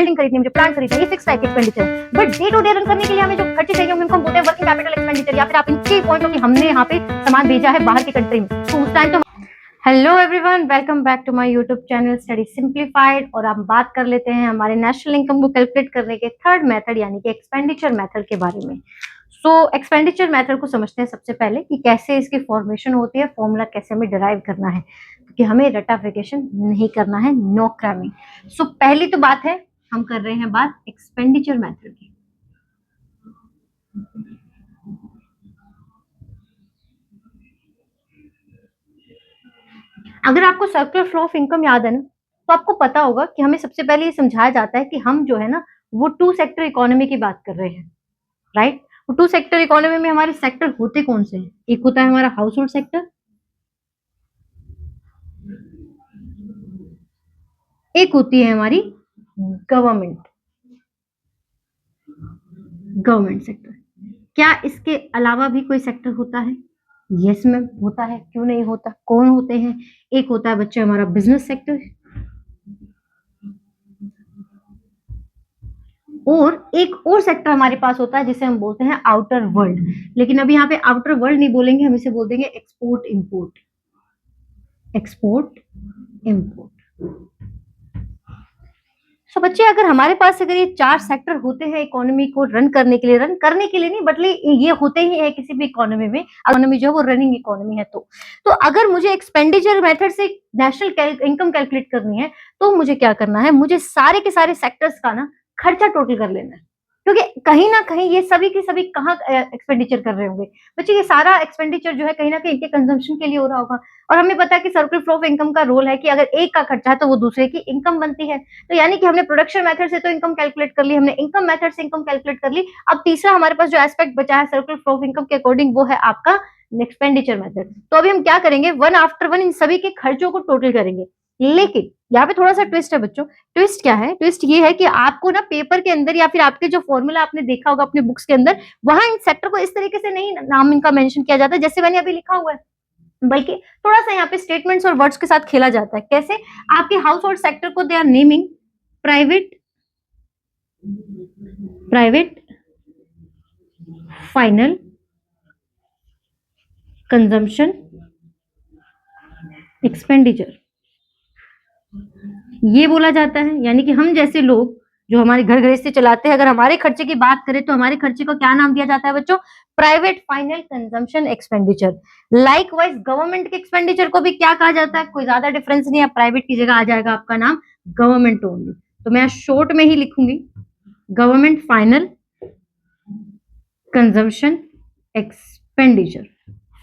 Building खरीदनी है, मुझे प्लांट खरीदना है, ये फिक्स टाइप एक्सपेंडिचर है। But day to day run करने के लिए हमें जो खर्चे चाहिए होंगे उनको हम बोलते हैं वर्किंग कैपिटल एक्सपेंडिचर, या फिर आप इनके पॉइंट ऑफ हमने यहाँ पे सामान भेजा है बाहर की कंट्री में, तो उस टाइम तो hello everyone, welcome back to my YouTube channel study simplified. और हम बात कर लेते हैं हमारे नेशनल इनकम को कैलकुलेट करने के थर्ड मेथड यानी कि एक्सपेंडिचर मेथड के बारे में। एक्सपेंडिचर मेथड को समझते हैं सबसे पहले कि कैसे इसकी फॉर्मेशन होती है, फॉर्मूला कैसे हमें डिराइव करना है, क्योंकि हमें रटाफिकेशन नहीं करना है, नो क्रैमिंग। पहली तो बात है, हम कर रहे हैं बात एक्सपेंडिचर मेथड की। अगर आपको सर्कुलर फ्लो ऑफ इनकम याद है ना, तो आपको पता होगा कि हमें सबसे पहले ये समझाया जाता है कि हम जो है ना वो टू सेक्टर इकोनॉमी की बात कर रहे हैं, राइट। टू सेक्टर इकोनॉमी में हमारे सेक्टर होते कौन से हैं? एक होता है हमारा हाउस होल्ड सेक्टर, एक होती है हमारी गवर्नमेंट सेक्टर। क्या इसके अलावा भी कोई सेक्टर होता है? यस मैम होता है, क्यों नहीं होता। कौन होते हैं? एक होता है बच्चे हमारा बिजनेस सेक्टर, और एक और सेक्टर हमारे पास होता है जिसे हम बोलते हैं आउटर वर्ल्ड। लेकिन अभी यहाँ पे आउटर वर्ल्ड नहीं बोलेंगे, हम इसे बोल देंगे एक्सपोर्ट इंपोर्ट। सो बच्चे, अगर हमारे पास अगर ये चार सेक्टर होते हैं इकोनॉमी को रन करने के लिए नहीं, बट ये होते ही है किसी भी इकोनॉमी में, इकोनॉमी जो है वो रनिंग इकोनॉमी है। तो अगर मुझे एक्सपेंडिचर मेथड से नेशनल इनकम कैलकुलेट करनी है, तो मुझे क्या करना है, मुझे सारे के सारे सेक्टर्स का ना खर्चा टोटल कर लेना है, क्योंकि कहीं ना कहीं ये सभी के सभी कहाँ एक्सपेंडिचर कर रहे होंगे बच्चे। ये सारा एक्सपेंडिचर जो है कहीं ना कहीं इनके कंजम्पशन के लिए हो रहा होगा। और हमें पता है कि सर्कुलर फ्लो ऑफ इनकम का रोल है कि अगर एक का खर्चा है तो वो दूसरे की इनकम बनती है। तो यानी कि हमने प्रोडक्शन मेथड से तो इनकम कैलकुलेट कर ली, हमने इनकम मेथड से इनकम कैलकुलेट कर ली। अब तीसरा हमारे पास जो एस्पेक्ट बचा है सर्कुलर फ्लो ऑफ इनकम के अकॉर्डिंग, वो है आपका एक्सपेंडिचर मेथड। तो अभी हम क्या करेंगे, वन आफ्टर वन इन सभी के खर्चों को टोटल करेंगे। लेकिन यहाँ पे थोड़ा सा ट्विस्ट है बच्चों। ट्विस्ट क्या है? ट्विस्ट ये है कि आपको ना पेपर के अंदर या फिर आपके जो फॉर्मूला आपने देखा होगा अपने बुक्स के अंदर, वहां इन सेक्टर को इस तरीके से नहीं नाम इनका मेंशन किया जाता जैसे मैंने अभी लिखा हुआ है, बल्कि थोड़ा सा यहाँ पे स्टेटमेंट्स और वर्ड्स के साथ खेला जाता है। कैसे? आपके हाउस होल्ड सेक्टर को they are naming private final consumption expenditure, ये बोला जाता है। यानी कि हम जैसे लोग जो हमारे घर गृहस्थी चलाते हैं, अगर हमारे खर्चे की बात करें तो हमारे खर्चे को क्या नाम दिया जाता है बच्चों? Private final consumption expenditure. Likewise government के एक्सपेंडिचर को भी क्या कहा जाता है? कोई ज्यादा डिफरेंस नहीं है, प्राइवेट की जगह आ जाएगा आपका नाम गवर्नमेंट ओनली। तो मैं शॉर्ट में ही लिखूंगी government final consumption expenditure.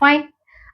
Fine.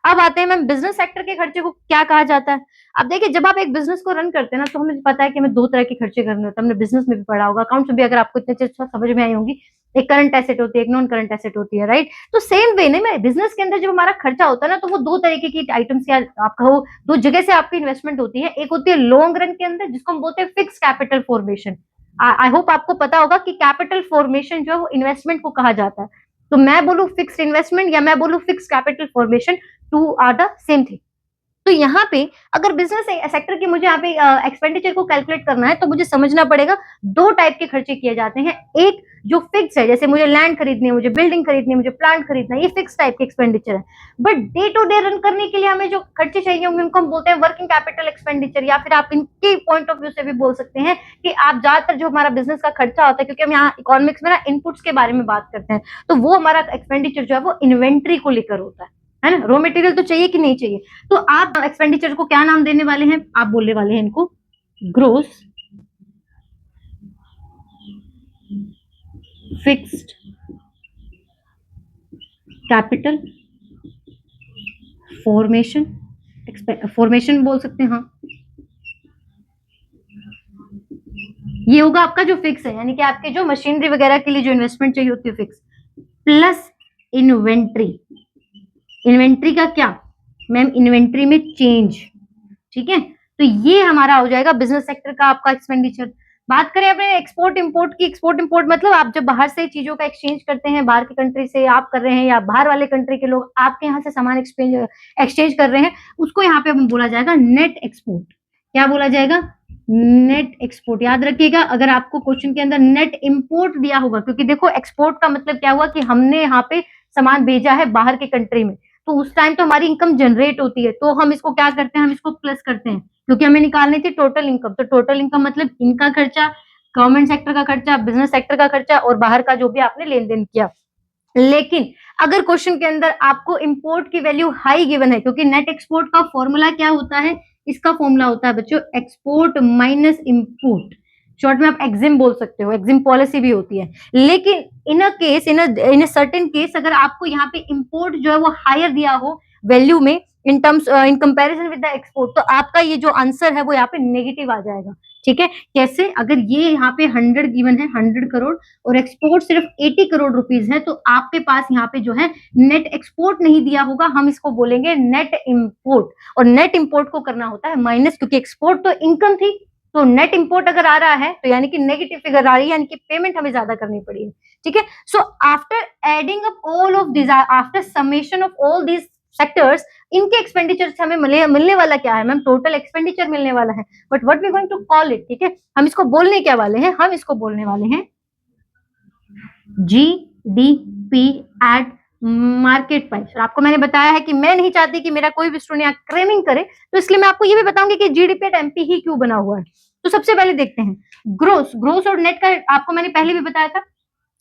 अब आते हैं मैम बिजनेस सेक्टर के खर्चे को क्या कहा जाता है। अब देखिए, जब आप एक बिजनेस को रन करते हैं ना, तो हमें पता है कि हमें दो तरह के खर्चे करने होते हैं। हमने बिजनेस में भी पढ़ा होगा, अकाउंट्स में भी अगर आपको इतने अच्छे समझ में आई होंगी। एक करंट एसेट होती है, एक नॉन करंट एसेट होती है, राइट। तो सेम वे में बिजनेस के अंदर जब हमारा खर्चा होता है ना, तो वो दो तरीके की आइटम्स या आप कहो दो जगह से आपकी इन्वेस्टमेंट होती है। एक होती है लॉन्ग रन के अंदर, जिसको हम बोलते हैं fix capital formation. I hope आपको पता होगा कि कैपिटल फॉर्मेशन जो है वो इन्वेस्टमेंट को कहा जाता है। तो मैं बोलूं फिक्स्ड इन्वेस्टमेंट या मैं बोलूं fix capital formation, two are the same thing. तो यहाँ पे अगर बिजनेस सेक्टर की मुझे यहाँ पे एक्सपेंडिचर को कैलकुलेट करना है, तो मुझे समझना पड़ेगा दो टाइप के खर्चे किए जाते हैं। एक जो फिक्स है, जैसे मुझे लैंड खरीदनी है, मुझे बिल्डिंग खरीदनी है, मुझे प्लांट खरीदना है, ये फिक्स टाइप के एक्सपेंडिचर है। But day to day run करने के लिए हमें जो खर्चे चाहिए होंगे उनको हम बोलते हैं वर्किंग कैपिटल एक्सपेंडिचर, या फिर आप इनके पॉइंट ऑफ व्यू से भी बोल सकते हैं कि आप ज्यादातर जो हमारा बिजनेस का खर्चा होता है, क्योंकि हम यहाँ इकोनॉमिक्स में ना इनपुट्स के बारे में बात करते हैं, तो वो हमारा एक्सपेंडिचर जो है वो इन्वेंट्री को लेकर होता है ना। रॉ मटेरियल तो चाहिए कि नहीं चाहिए। तो आप एक्सपेंडिचर को क्या नाम देने वाले हैं? आप बोलने वाले हैं इनको ग्रोस फिक्स्ड कैपिटल फॉर्मेशन बोल सकते हैं। हाँ, ये होगा आपका जो फिक्स है, यानी कि आपके जो मशीनरी वगैरह के लिए जो इन्वेस्टमेंट चाहिए होती है फिक्स, प्लस इन्वेंट्री का क्या मैम? इन्वेंट्री में चेंज। ठीक है, तो ये हमारा हो जाएगा बिजनेस सेक्टर का आपका एक्सपेंडिचर। बात करें अपने एक्सपोर्ट इंपोर्ट की, एक्सपोर्ट इंपोर्ट मतलब आप जब बाहर से चीजों का एक्सचेंज करते हैं, बाहर की कंट्री से आप कर रहे हैं या बाहर वाले कंट्री के लोग आपके यहाँ से सामान एक्सचेंज कर रहे हैं, उसको यहाँ पे बोला जाएगा नेट एक्सपोर्ट। क्या बोला जाएगा? नेट एक्सपोर्ट, याद रखिएगा अगर आपको क्वेश्चन के अंदर नेट इंपोर्ट दिया होगा, क्योंकि देखो एक्सपोर्ट का मतलब क्या हुआ कि हमने यहाँ पे सामान भेजा है बाहर के कंट्री में, तो उस टाइम तो हमारी इनकम जनरेट होती है, तो हम इसको क्या करते हैं, हम इसको प्लस करते हैं, क्योंकि हमें निकालनी थी टोटल इनकम। तो टोटल इनकम मतलब इनका खर्चा, गवर्नमेंट सेक्टर का खर्चा, बिजनेस सेक्टर का खर्चा और बाहर का जो भी आपने लेन देन किया। लेकिन अगर क्वेश्चन के अंदर आपको इंपोर्ट की वैल्यू हाई गिवन है, क्योंकि नेट एक्सपोर्ट का फॉर्मूला क्या होता है, इसका फॉर्मूला होता है बच्चों एक्सपोर्ट माइनस इंपोर्ट, शॉर्ट में आप एग्जिम बोल सकते हो, एग्जिम पॉलिसी भी होती है। लेकिन in a case, in certain case, अगर आपको यहाँ पे इंपोर्ट जो है वो हायर दिया हो वैल्यू में, in terms in comparison with the export, तो आपका ये जो आंसर है वो यहाँ पे नेगेटिव आ जाएगा। ठीक है, कैसे, अगर ये यहाँ पे 100 गिवन है, 100 करोड़, और एक्सपोर्ट सिर्फ 80 करोड़ रुपीज है, तो आपके पास यहाँ पे जो है नेट एक्सपोर्ट नहीं दिया होगा, हम इसको बोलेंगे नेट इंपोर्ट। और नेट इंपोर्ट को करना होता है माइनस, क्योंकि एक्सपोर्ट तो इनकम थी, तो नेट इंपोर्ट अगर आ रहा है तो यानी कि नेगेटिव फिगर आ रही है, यानी कि पेमेंट हमें ज्यादा करनी पड़ी है। ठीक है, so after adding up all of this, after summation of all this sectors, इनके एक्सपेंडिचर से हमें मिलने वाला क्या है मैम, टोटल एक्सपेंडिचर मिलने वाला है। But what we going to call it, ठीक है, हम इसको बोलने क्या वाले हैं, हम इसको बोलने वाले हैं जीडीपी एट मार्केट प्राइस। और आपको मैंने बताया है कि मैं नहीं चाहती कि मेरा कोई भी स्टूडेंट यहाँ क्रेमिंग करे, तो इसलिए मैं आपको ये भी बताऊंगी कि जीडीपी एट एमपी ही क्यों बना हुआ है। तो सबसे पहले देखते हैं ग्रोस, ग्रोस और नेट का आपको मैंने पहले भी बताया था,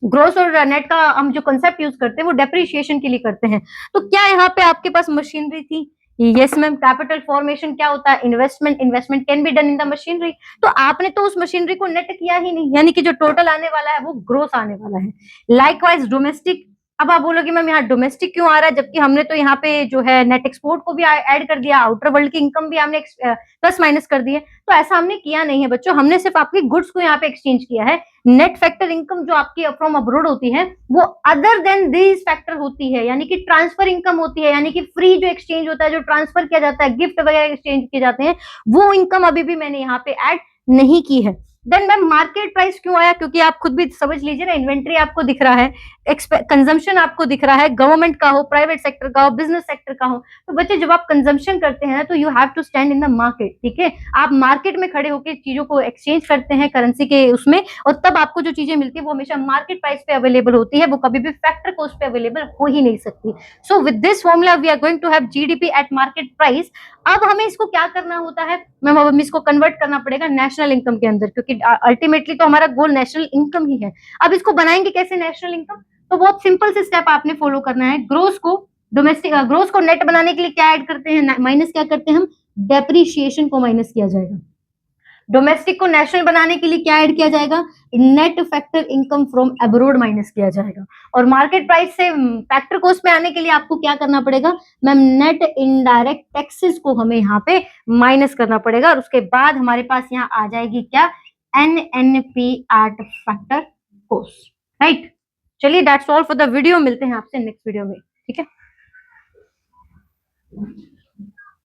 ग्रोस और नेट का हम जो कंसेप्ट यूज करते हैं वो डेप्रिसिएशन के लिए करते हैं। तो क्या यहाँ पे आपके पास मशीनरी थी, यस मैम। कैपिटल फॉर्मेशन क्या होता है, investment, investment can be done in the machinery, तो आपने तो उस मशीनरी को नेट किया ही नहीं, यानी कि जो टोटल आने वाला है वो ग्रोस आने वाला है। लाइकवाइज डोमेस्टिक, अब आप बोलोगे मैम यहाँ डोमेस्टिक क्यों आ रहा है, जबकि हमने तो यहाँ पे जो है नेट एक्सपोर्ट को भी ऐड कर दिया, आउटर वर्ल्ड की इनकम भी हमने प्लस माइनस कर दी है। तो ऐसा हमने किया नहीं है बच्चों, हमने सिर्फ आपकी गुड्स को यहाँ पे एक्सचेंज किया है। नेट फैक्टर इनकम जो आपकी फ्रॉम अब्रोड होती है वो अदर देन दीज फैक्टर होती है, यानी कि ट्रांसफर इनकम होती है, यानी कि फ्री जो एक्सचेंज होता है, जो ट्रांसफर किया जाता है, गिफ्ट वगैरह एक्सचेंज किए जाते हैं, वो इनकम अभी भी मैंने यहाँ पे ऐड नहीं की है। देन मैम मार्केट प्राइस क्यों आया, क्योंकि आप खुद भी समझ लीजिए ना, इन्वेंट्री आपको दिख रहा है, कंजम्पशन आपको दिख रहा है, गवर्नमेंट का हो, प्राइवेट सेक्टर का हो, बिजनेस सेक्टर का हो, तो बच्चे जब आप कंजम्पशन करते हैं तो you have to stand in the market. ठीक है, आप मार्केट में खड़े होकर चीजों को एक्सचेंज करते हैं करेंसी के उसमें, और तब आपको जो चीजें मिलती है वो हमेशा मार्केट प्राइस पे अवेलेबल होती है, वो कभी भी फैक्टर कॉस्ट पे अवेलेबल हो ही नहीं सकती। So with this formula we are going to have GDP at market price. अब हमें इसको क्या करना होता है मैम, अब हमें इसको कन्वर्ट करना पड़ेगा नेशनल इनकम के अंदर, क्योंकि अल्टीमेटली तो हमारा गोल नेशनल इनकम ही है। अब इसको बनाएंगे कैसे नेशनल इनकम, तो बहुत सिंपल से स्टेप आपने फॉलो करना है। ग्रोस को डोमेस्टिक, ग्रोस को नेट बनाने के लिए क्या ऐड करते हैं, माइनस क्या करते हैं हम, डेप्रिसिएशन को माइनस किया जाएगा। डोमेस्टिक को नेशनल बनाने के लिए क्या ऐड किया जाएगा, net factor income from abroad minus किया जाएगा। और मार्केट प्राइस से फैक्टर कॉस्ट में आने के लिए आपको क्या करना पड़ेगा मैम, नेट इनडायरेक्ट टैक्सेस को हमें यहाँ पे माइनस करना पड़ेगा, और उसके बाद हमारे पास यहाँ आ जाएगी क्या, NNP at factor cost, right. चलिए that's all for the video, मिलते हैं आपसे नेक्स्ट वीडियो में, ठीक है।